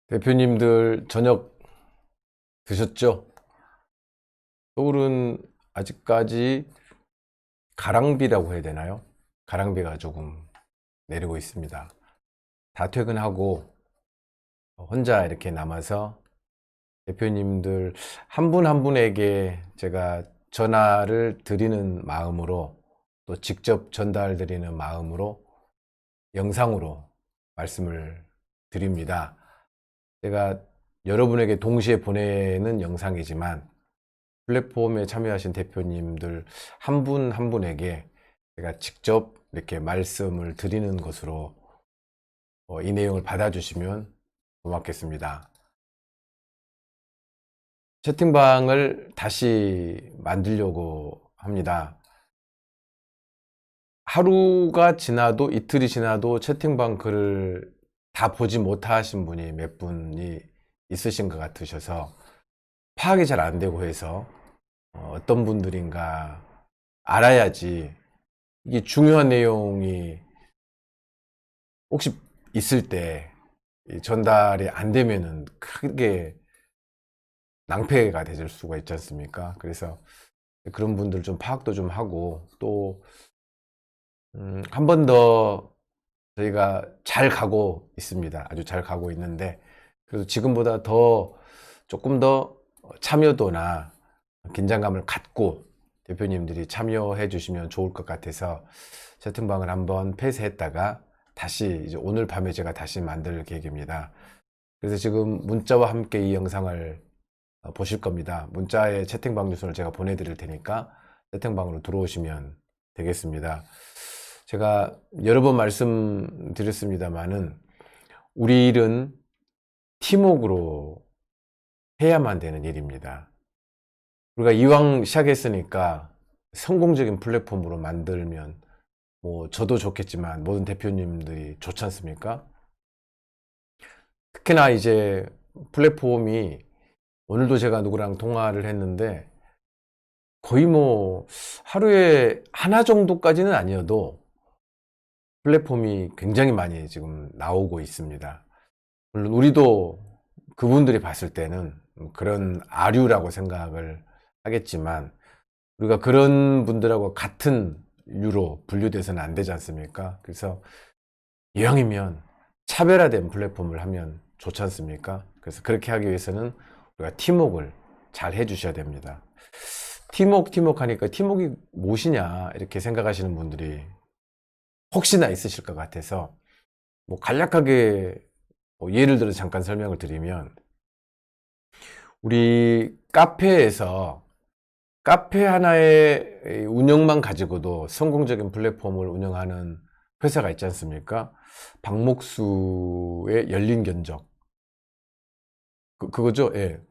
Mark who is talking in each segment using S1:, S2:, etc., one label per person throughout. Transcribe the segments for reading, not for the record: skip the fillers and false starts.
S1: 대표님들 저녁 드셨죠? 서울은 아직까지 가랑비라고 해야 되나요? 가랑비가 조금 내리고 있습니다. 다 퇴근하고 혼자 이렇게 남아서 대표님들 한 분 한 분에게 제가 전화를 드리는 마음으로, 또 직접 전달 드리는 마음으로 영상으로 말씀을 드립니다. 제가 여러분에게 동시에 보내는 영상이지만 플랫폼에 참여하신 대표님들 한 분 한 분에게 제가 직접 이렇게 말씀을 드리는 것으로 이 내용을 받아주시면 고맙겠습니다. 채팅방을 다시 만들려고 합니다. 하루가 지나도, 이틀이 지나도 채팅방 글을 다 보지 못하신 분이 몇 분이 있으신 것 같으셔서 파악이 잘 안 되고 해서 어떤 분들인가 알아야지, 이게 중요한 내용이 혹시 있을 때 전달이 안 되면은 크게 낭패가 되질 수가 있지 않습니까? 그래서 그런 분들 좀 파악도 좀 하고, 또 한 번 더 저희가 잘 가고 있습니다. 아주 잘 가고 있는데, 그래서 지금보다 더 조금 더 참여도나 긴장감을 갖고 대표님들이 참여해 주시면 좋을 것 같아서 채팅방을 한번 폐쇄했다가 다시 이제 오늘 밤에 제가 다시 만들 계획입니다. 그래서 지금 문자와 함께 이 영상을 보실 겁니다. 문자에 채팅방 주소를 제가 보내드릴 테니까 채팅방으로 들어오시면 되겠습니다. 제가 여러 번 말씀드렸습니다만은 우리 일은 팀워크로 해야만 되는 일입니다. 우리가 이왕 시작했으니까 성공적인 플랫폼으로 만들면 뭐 저도 좋겠지만 모든 대표님들이 좋지 않습니까? 특히나 이제 플랫폼이, 오늘도 제가 누구랑 통화를 했는데 거의 뭐 하루에 하나 정도까지는 아니어도 플랫폼이 굉장히 많이 지금 나오고 있습니다. 물론 우리도 그분들이 봤을 때는 그런 아류라고 생각을 하겠지만, 우리가 그런 분들하고 같은 유로 분류돼서는 안 되지 않습니까? 그래서 이왕이면 차별화된 플랫폼을 하면 좋지 않습니까? 그래서 그렇게 하기 위해서는 우리가 팀워크를 잘 해주셔야 됩니다. 팀워크 하니까 팀워크가 무엇이냐 이렇게 생각하시는 분들이 혹시나 있으실 것 같아서 뭐 간략하게 예를 들어 잠깐 설명을 드리면, 우리 카페에서 카페 하나의 운영만 가지고도 성공적인 플랫폼을 운영하는 회사가 있지 않습니까? 박목수의 열린 견적. 그거죠? 예.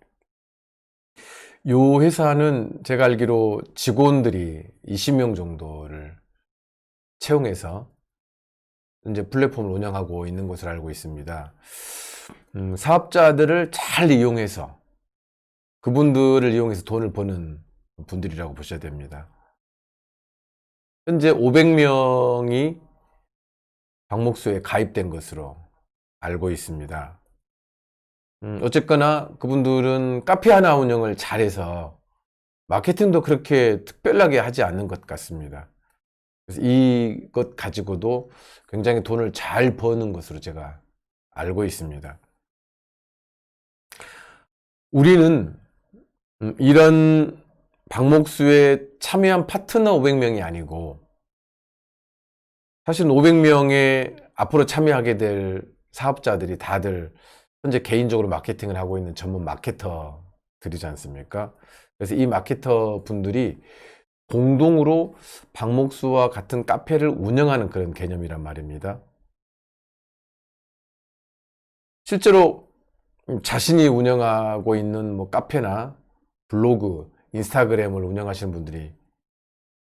S1: 요 회사는 제가 알기로 직원들이 20명 정도를 채용해서 이제 플랫폼을 운영하고 있는 것으로 알고 있습니다. 사업자들을 잘 이용해서, 그분들을 이용해서 돈을 버는 분들이라고 보셔야 됩니다. 현재 500명이 박목수에 가입된 것으로 알고 있습니다. 어쨌거나 그분들은 카페 하나 운영을 잘해서 마케팅도 그렇게 특별하게 하지 않는 것 같습니다. 그래서 이것 가지고도 굉장히 돈을 잘 버는 것으로 제가 알고 있습니다. 우리는 이런 박목수에 참여한 파트너 500명이 아니고, 사실 500명의 앞으로 참여하게 될 사업자들이 다들 현재 개인적으로 마케팅을 하고 있는 전문 마케터들이지 않습니까? 그래서 이 마케터 분들이 공동으로 박목수와 같은 카페를 운영하는 그런 개념이란 말입니다. 실제로 자신이 운영하고 있는 뭐 카페나 블로그, 인스타그램을 운영하시는 분들이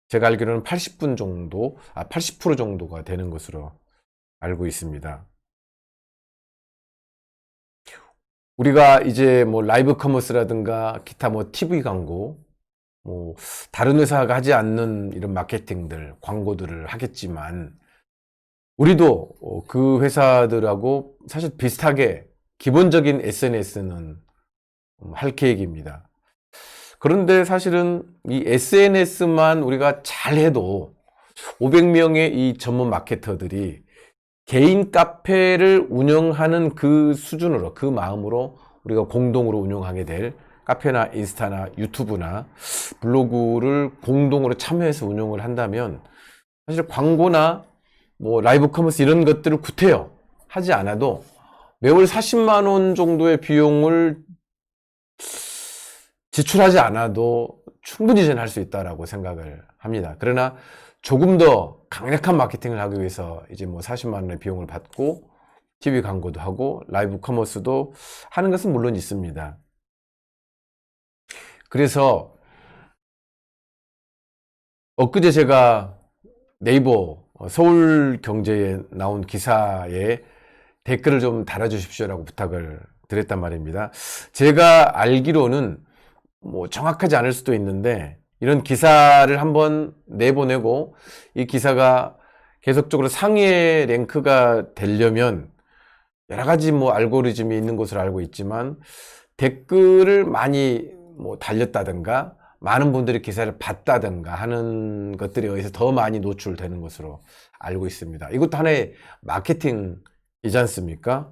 S1: 제가 알기로는 80분 정도, 80% 정도가 되는 것으로 알고 있습니다. 우리가 이제 뭐 라이브 커머스라든가 기타 뭐 TV 광고, 뭐 다른 회사가 하지 않는 이런 마케팅들, 광고들을 하겠지만, 우리도 그 회사들하고 사실 비슷하게 기본적인 SNS는 할 계획입니다. 그런데 사실은 이 SNS만 우리가 잘해도 500명의 이 전문 마케터들이 개인 카페를 운영하는 그 수준으로, 그 마음으로 우리가 공동으로 운영하게 될 카페나 인스타나 유튜브나 블로그를 공동으로 참여해서 운영을 한다면 사실 광고나 뭐 라이브 커머스 이런 것들을 구태여 하지 않아도 매월 40만 원 정도의 비용을 지출하지 않아도 충분히 할 수 있다라고 생각을 합니다. 그러나 조금 더 강력한 마케팅을 하기 위해서 이제 뭐 40만 원의 비용을 받고 TV 광고도 하고 라이브 커머스도 하는 것은 물론 있습니다. 그래서 엊그제 제가 네이버 서울경제에 나온 기사에 댓글을 좀 달아주십시오라고 부탁을 드렸단 말입니다. 제가 알기로는 뭐 정확하지 않을 수도 있는데 이런 기사를 한번 내보내고 이 기사가 계속적으로 상위의 랭크가 되려면 여러 가지 뭐 알고리즘이 있는 것으로 알고 있지만 댓글을 많이 뭐 달렸다든가 많은 분들이 기사를 봤다든가 하는 것들에 의해서 더 많이 노출되는 것으로 알고 있습니다. 이것도 하나의 마케팅이지 않습니까?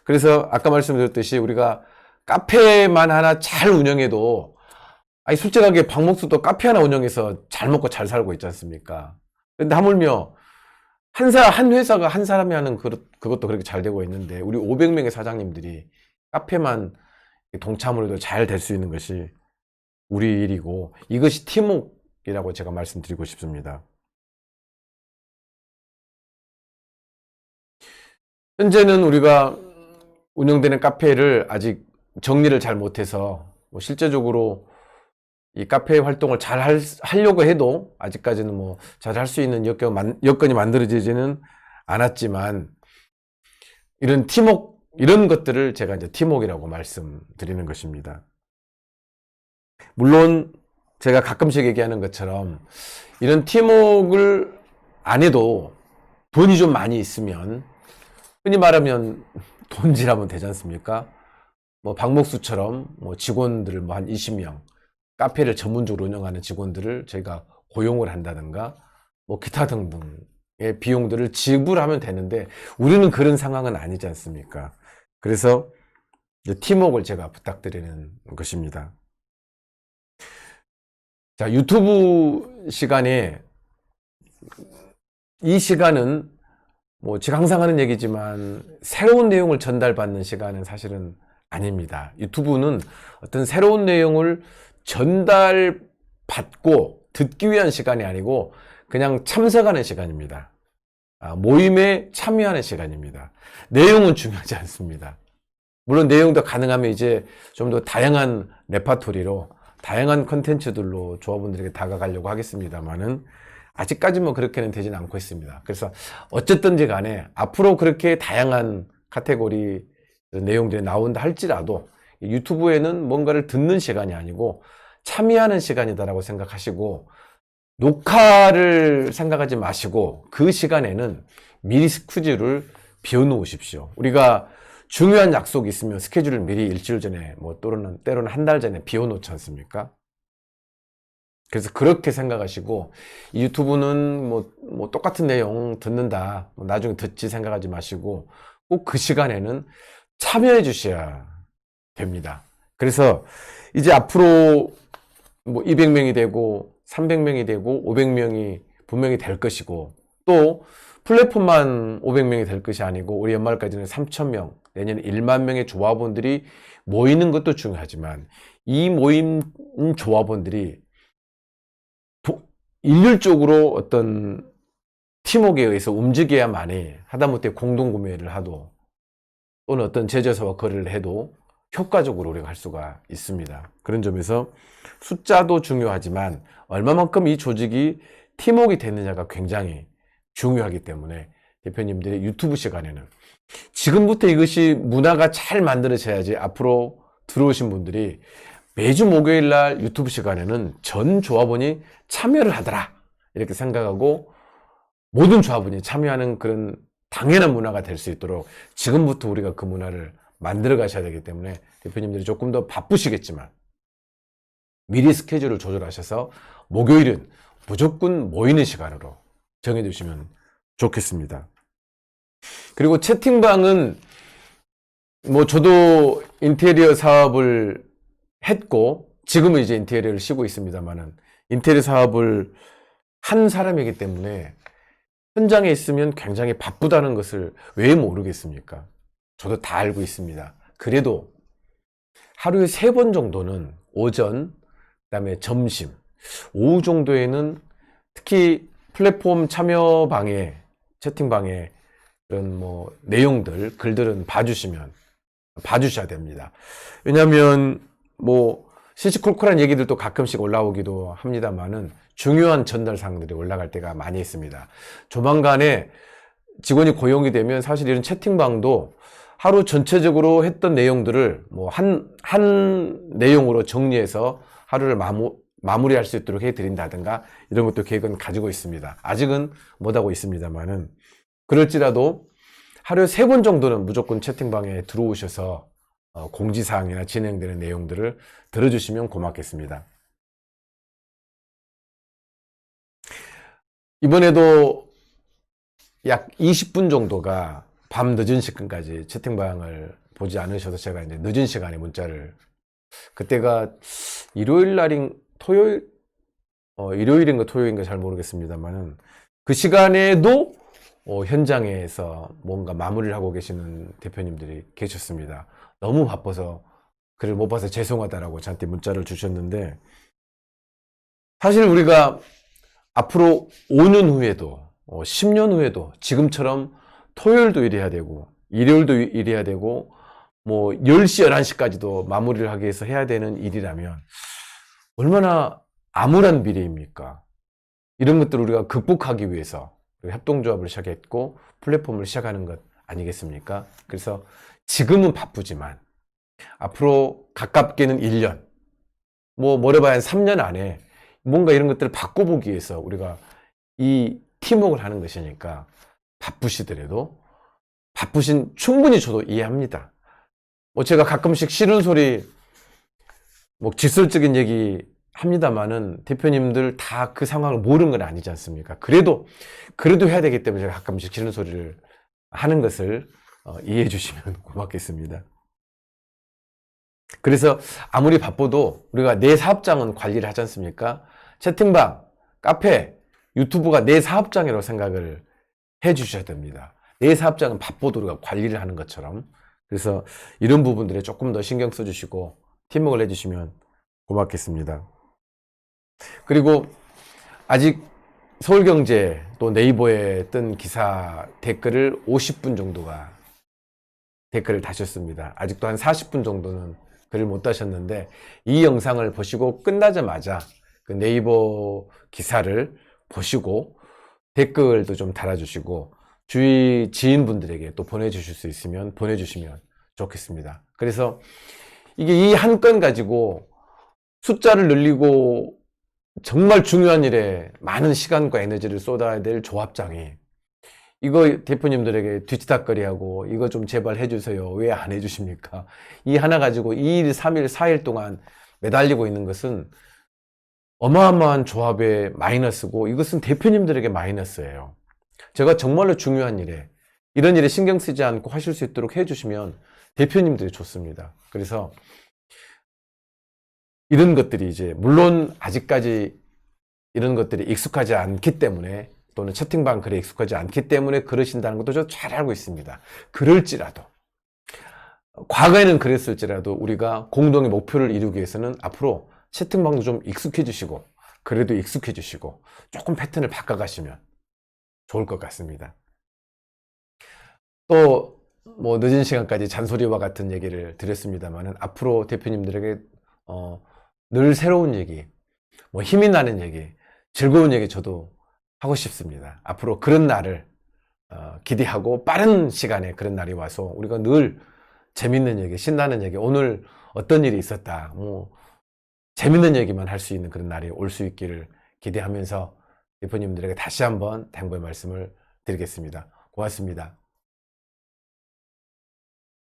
S1: 그래서 아까 말씀드렸듯이 우리가 카페만 하나 잘 운영해도 아니 솔직하게 박목수도 카페 하나 운영해서 잘 먹고 잘 살고 있지 않습니까? 근데 하물며 한 회사가 한 사람이 하는 그것도 그렇게 잘 되고 있는데 우리 500명의 사장님들이 카페만 동참으로 해도 잘 될 수 있는 것이 우리 일이고 이것이 팀워크이라고 제가 말씀드리고 싶습니다. 현재는 우리가 운영되는 카페를 아직 정리를 잘 못해서 뭐 실제적으로 이 카페 활동을 잘 하려고 해도 아직까지는 뭐 잘 할 수 있는 여건이 만들어지지는 않았지만 이런 팀워크 이런 것들을 제가 이제 팀워크이라고 말씀드리는 것입니다. 물론 제가 가끔씩 얘기하는 것처럼 이런 팀워크를 안 해도 돈이 좀 많이 있으면 흔히 말하면 돈질하면 되지 않습니까? 뭐 박목수처럼 뭐 직원들을 뭐 한 20명 카페를 전문적으로 운영하는 직원들을 저희가 고용을 한다든가 뭐 기타 등등의 비용들을 지불하면 되는데 우리는 그런 상황은 아니지 않습니까? 그래서 팀워크를 제가 부탁드리는 것입니다. 자, 유튜브 시간에 이 시간은 뭐 제가 항상 하는 얘기지만 새로운 내용을 전달받는 시간은 사실은 아닙니다. 유튜브는 어떤 새로운 내용을 전달받고 듣기 위한 시간이 아니고 그냥 참석하는 시간입니다. 모임에 참여하는 시간입니다. 내용은 중요하지 않습니다. 물론 내용도 가능하면 이제 좀 더 다양한 레파토리로 다양한 컨텐츠들로 조합원들에게 다가가려고 하겠습니다만은 아직까지 뭐 그렇게는 되진 않고 있습니다. 그래서 어쨌든지 간에 앞으로 그렇게 다양한 카테고리 내용들이 나온다 할지라도 유튜브에는 뭔가를 듣는 시간이 아니고 참여하는 시간이다라고 생각하시고 녹화를 생각하지 마시고 그 시간에는 미리 스케줄을 비워놓으십시오. 우리가 중요한 약속이 있으면 스케줄을 미리 일주일 전에 뭐 때로는 한 달 전에 비워놓지 않습니까? 그래서 그렇게 생각하시고 이 유튜브는 뭐 똑같은 내용 듣는다 뭐 나중에 듣지 생각하지 마시고 꼭 그 시간에는 참여해 주셔야 됩니다. 그래서 이제 앞으로 뭐 200명이 되고 300명이 되고 500명이 분명히 될 것이고 또 플랫폼만 500명이 될 것이 아니고 우리 연말까지는 3,000명 내년 1만 명의 조합원들이 모이는 것도 중요하지만 이 모임 조합원들이 일률적으로 어떤 팀워크에 의해서 움직여야만이 하다못해 공동구매를 하도 또는 어떤 제조사와 거래를 해도 효과적으로 우리가 할 수가 있습니다. 그런 점에서 숫자도 중요하지만 얼마만큼 이 조직이 팀워크가 되느냐가 굉장히 중요하기 때문에 대표님들의 유튜브 시간에는 지금부터 이것이 문화가 잘 만들어져야지 앞으로 들어오신 분들이 매주 목요일 날 유튜브 시간에는 전 조합원이 참여를 하더라 이렇게 생각하고 모든 조합원이 참여하는 그런 당연한 문화가 될 수 있도록 지금부터 우리가 그 문화를 만들어 가셔야 되기 때문에 대표님들이 조금 더 바쁘시겠지만 미리 스케줄을 조절하셔서 목요일은 무조건 모이는 시간으로 정해두시면 좋겠습니다. 그리고 채팅방은 뭐 저도 인테리어 사업을 했고 지금은 이제 인테리어를 쉬고 있습니다만은 인테리어 사업을 한 사람이기 때문에 현장에 있으면 굉장히 바쁘다는 것을 왜 모르겠습니까? 저도 다 알고 있습니다. 그래도 하루에 3번 정도는 오전, 그다음에 점심, 오후 정도에는 특히 플랫폼 참여방에, 채팅방에 이런 뭐 내용들, 글들은 봐주셔야 됩니다. 왜냐하면 뭐 시시콜콜한 얘기들도 가끔씩 올라오기도 합니다만은 중요한 전달사항들이 올라갈 때가 많이 있습니다. 조만간에 직원이 고용이 되면 사실 이런 채팅방도 하루 전체적으로 했던 내용들을 뭐 한 내용으로 정리해서 하루를 마무리할 수 있도록 해드린다든가 이런 것도 계획은 가지고 있습니다. 아직은 못하고 있습니다만은 그럴지라도 하루에 3번 정도는 무조건 채팅방에 들어오셔서 공지사항이나 진행되는 내용들을 들어주시면 고맙겠습니다. 이번에도 약 20분 정도가 밤 늦은 시간까지 채팅방을 보지 않으셔서 제가 이제 늦은 시간에 문자를, 그때가 일요일인가 토요일인가 잘 모르겠습니다만은 그 시간에도 현장에서 뭔가 마무리를 하고 계시는 대표님들이 계셨습니다. 너무 바빠서 글을 못 봐서 죄송하다라고 저한테 문자를 주셨는데, 사실 우리가 앞으로 5년 후에도 10년 후에도 지금처럼 토요일도 일해야 되고 일요일도 일해야 되고 뭐 10시 11시까지도 마무리를 하기 위해서 해야 되는 일이라면 얼마나 암울한 미래입니까? 이런 것들을 우리가 극복하기 위해서 협동조합을 시작했고 플랫폼을 시작하는 것 아니겠습니까? 그래서 지금은 바쁘지만 앞으로 가깝게는 1년, 뭐 멀어봐야 한 3년 안에 뭔가 이런 것들을 바꿔보기 위해서 우리가 이 팀워크를 하는 것이니까 바쁘시더라도 충분히 저도 이해합니다. 뭐 제가 가끔씩 싫은 소리, 뭐 직설적인 얘기 합니다만은 대표님들 다 그 상황을 모르는 건 아니지 않습니까? 그래도 해야 되기 때문에 제가 가끔씩 싫은 소리를 하는 것을 이해해 주시면 고맙겠습니다. 그래서 아무리 바빠도 우리가 내 사업장은 관리를 하지 않습니까? 채팅방, 카페, 유튜브가 내 사업장이라고 생각을 해 주셔야 됩니다. 내 사업장은 바빠도 우리가 관리를 하는 것처럼. 그래서 이런 부분들에 조금 더 신경 써주시고 팀워크를 해주시면 고맙겠습니다. 그리고 아직 서울경제 또 네이버에 뜬 기사 댓글을 50분 정도가 댓글을 다셨습니다. 아직도 한 40분 정도는 글을 못 다셨는데 이 영상을 보시고 끝나자마자 그 네이버 기사를 보시고 댓글도 좀 달아주시고 주위 지인분들에게 또 보내주실 수 있으면 보내주시면 좋겠습니다. 그래서 이게 이 한 건 가지고 숫자를 늘리고 정말 중요한 일에 많은 시간과 에너지를 쏟아야 될 조합장이 이거 대표님들에게 뒤치다거리하고 이거 좀 제발 해주세요. 왜 안 해주십니까? 이 하나 가지고 2일, 3일, 4일 동안 매달리고 있는 것은 어마어마한 조합의 마이너스고 이것은 대표님들에게 마이너스예요. 제가 정말로 중요한 일에 이런 일에 신경 쓰지 않고 하실 수 있도록 해주시면 대표님들이 좋습니다. 그래서 이런 것들이 이제 물론 아직까지 이런 것들이 익숙하지 않기 때문에 또는 채팅방 글에 익숙하지 않기 때문에 그러신다는 것도 저 잘 알고 있습니다. 그럴지라도 과거에는 그랬을지라도 우리가 공동의 목표를 이루기 위해서는 앞으로 채팅방도 좀 익숙해 주시고 그래도 익숙해 주시고 조금 패턴을 바꿔가시면 좋을 것 같습니다. 또 뭐 늦은 시간까지 잔소리와 같은 얘기를 드렸습니다만은 앞으로 대표님들에게 늘 새로운 얘기, 뭐 힘이 나는 얘기, 즐거운 얘기 저도 하고 싶습니다. 앞으로 그런 날을 기대하고 빠른 시간에 그런 날이 와서 우리가 늘 재밌는 얘기, 신나는 얘기, 오늘 어떤 일이 있었다, 뭐 재밌는 얘기만 할 수 있는 그런 날이 올 수 있기를 기대하면서 대표님들에게 다시 한번 당부의 말씀을 드리겠습니다. 고맙습니다.